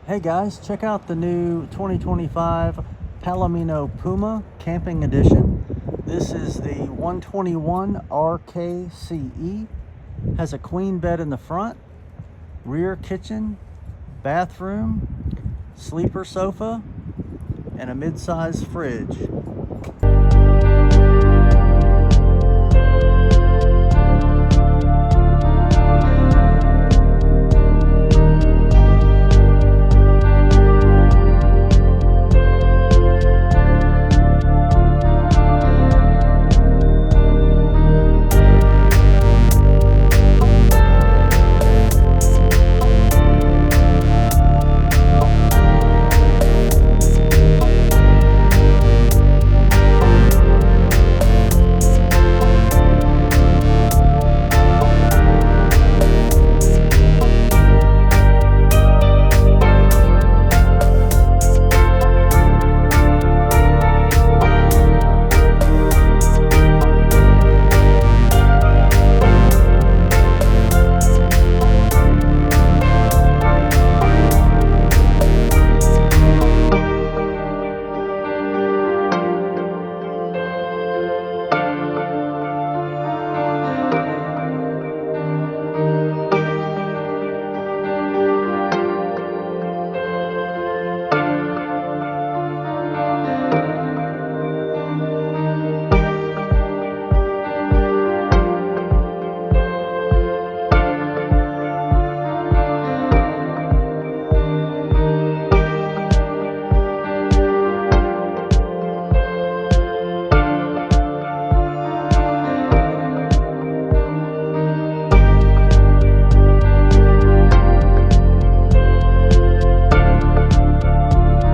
Hey guys, check out the new 2025 Palomino Puma Camping Edition. This is the 121 RKCE. Has a queen bed in the front, rear kitchen, bathroom, sleeper sofa, and a mid-size fridge.